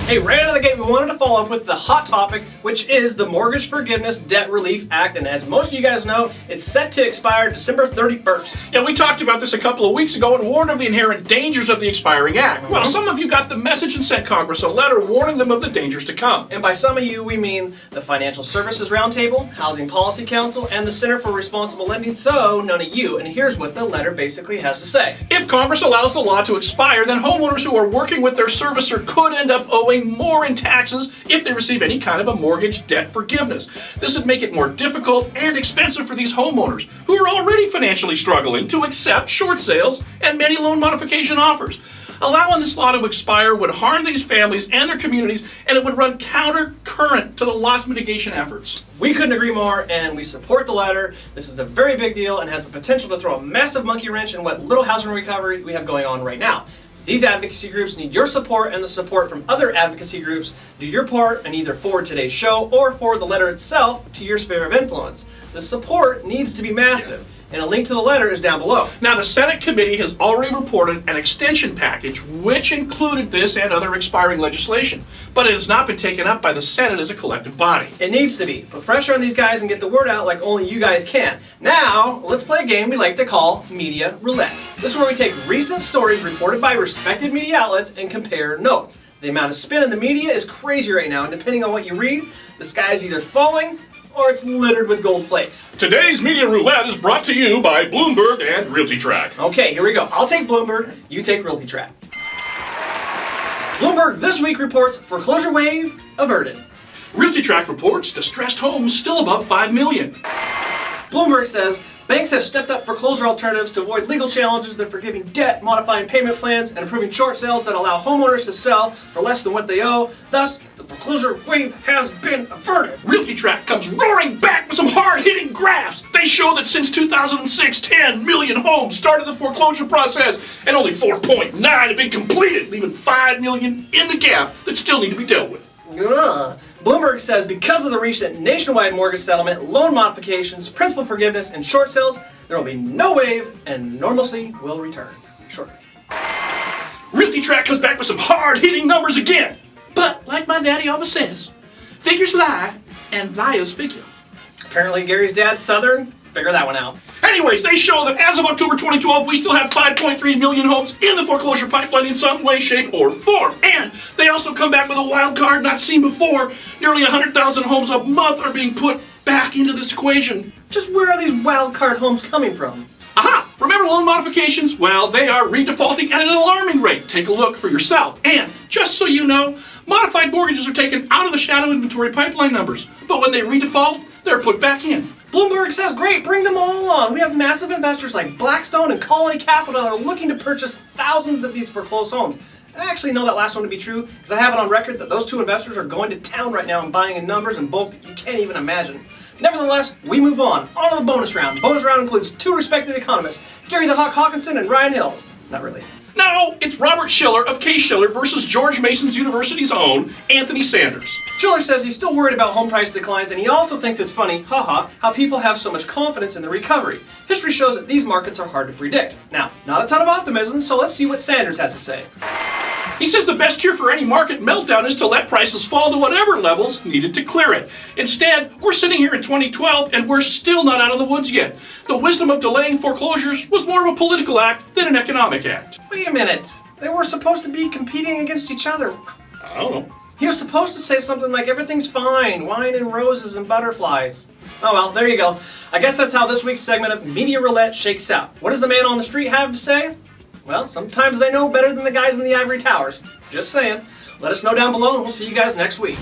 Hey, right out of the gate, we wanted to follow up with the hot topic, which is the Mortgage Forgiveness Debt Relief Act. And as most of you guys know, it's set to expire December 31st. Yeah, we talked about this a couple of weeks ago and warned of the inherent dangers of the expiring act. Well, some of you got the message and sent Congress a letter warning them of the dangers to come. And by some of you, we mean the Financial Services Roundtable, Housing Policy Council, and the Center for Responsible Lending, so none of you. And here's what the letter basically has to say. If Congress allows the law to expire, then homeowners who are working with their servicer could end up owing more in taxes if they receive any kind of a mortgage debt forgiveness. This would make it more difficult and expensive for these homeowners, who are already financially struggling, to accept short sales and many loan modification offers. Allowing this law to expire would harm these families and their communities, and it would run counter-current to the loss mitigation efforts. We couldn't agree more, and we support the letter. This is a very big deal and has the potential to throw a massive monkey wrench in what little housing recovery we have going on right now. These advocacy groups need your support and the support from other advocacy groups. Do your part and either forward today's show or forward the letter itself to your sphere of influence. The support needs to be massive, and a link to the letter is down below. Now, the Senate committee has already reported an extension package which included this and other expiring legislation, but it has not been taken up by the Senate as a collective body. It needs to be. Put pressure on these guys and get the word out like only you guys can. Now, let's play a game we like to call Media Roulette. This is where we take recent stories reported by respected media outlets and compare notes. The amount of spin in the media is crazy right now, and depending on what you read, the sky is either falling or it's littered with gold flakes. Today's Media Roulette is brought to you by Bloomberg and RealtyTrack. Okay, here we go. I'll take Bloomberg, you take RealtyTrack. Bloomberg this week reports foreclosure wave averted. RealtyTrack reports distressed homes still above $5 million. Bloomberg says banks have stepped up foreclosure alternatives to avoid legal challenges that are forgiving debt, modifying payment plans, and approving short sales that allow homeowners to sell for less than what they owe. Thus, the foreclosure wave has been averted. RealtyTrack comes roaring back with some hard-hitting graphs. They show that since 2006, 10 million homes started the foreclosure process, and only 4.9 have been completed, leaving 5 million in the gap that still need to be dealt with. Ugh. Bloomberg says because of the recent nationwide mortgage settlement, loan modifications, principal forgiveness, and short sales, there will be no wave and normalcy will return shortly. RealtyTrack comes back with some hard-hitting numbers again. But, like my daddy always says, figures lie and liars figure. Apparently Gary's dad's Southern. Figure that one out. Anyways, they show that as of October 2012, we still have 5.3 million homes in the foreclosure pipeline in some way, shape, or form. And they also come back with a wild card not seen before. Nearly 100,000 homes a month are being put back into this equation. Just where are these wild card homes coming from? Aha! Remember loan modifications? Well, they are redefaulting at an alarming rate. Take a look for yourself. And just so you know, modified mortgages are taken out of the shadow inventory pipeline numbers. But when they redefault, they're put back in. Bloomberg says, great, bring them all on. We have massive investors like Blackstone and Colony Capital that are looking to purchase thousands of these foreclosed homes. And I actually know that last one to be true because I have it on record that those two investors are going to town right now and buying in numbers and bulk that you can't even imagine. Nevertheless, we move on to the bonus round. The bonus round includes two respected economists, Gary the Hawk Hawkinson and Ryan Hills. Not really. No, it's Robert Schiller of Case-Shiller versus George Mason University's own Anthony Sanders. Schiller says he's still worried about home price declines, and he also thinks it's funny, haha, how people have so much confidence in the recovery. History shows that these markets are hard to predict. Now, not a ton of optimism, so let's see what Sanders has to say. He says the best cure for any market meltdown is to let prices fall to whatever levels needed to clear it. Instead, we're sitting here in 2012 and we're still not out of the woods yet. The wisdom of delaying foreclosures was more of a political act than an economic act. Wait a minute. They were supposed to be competing against each other. I don't know. He was supposed to say something like everything's fine, wine and roses and butterflies. Oh well, there you go. I guess that's how this week's segment of Media Roulette shakes out. What does the man on the street have to say? Well, sometimes they know better than the guys in the ivory towers. Just saying. Let us know down below and we'll see you guys next week.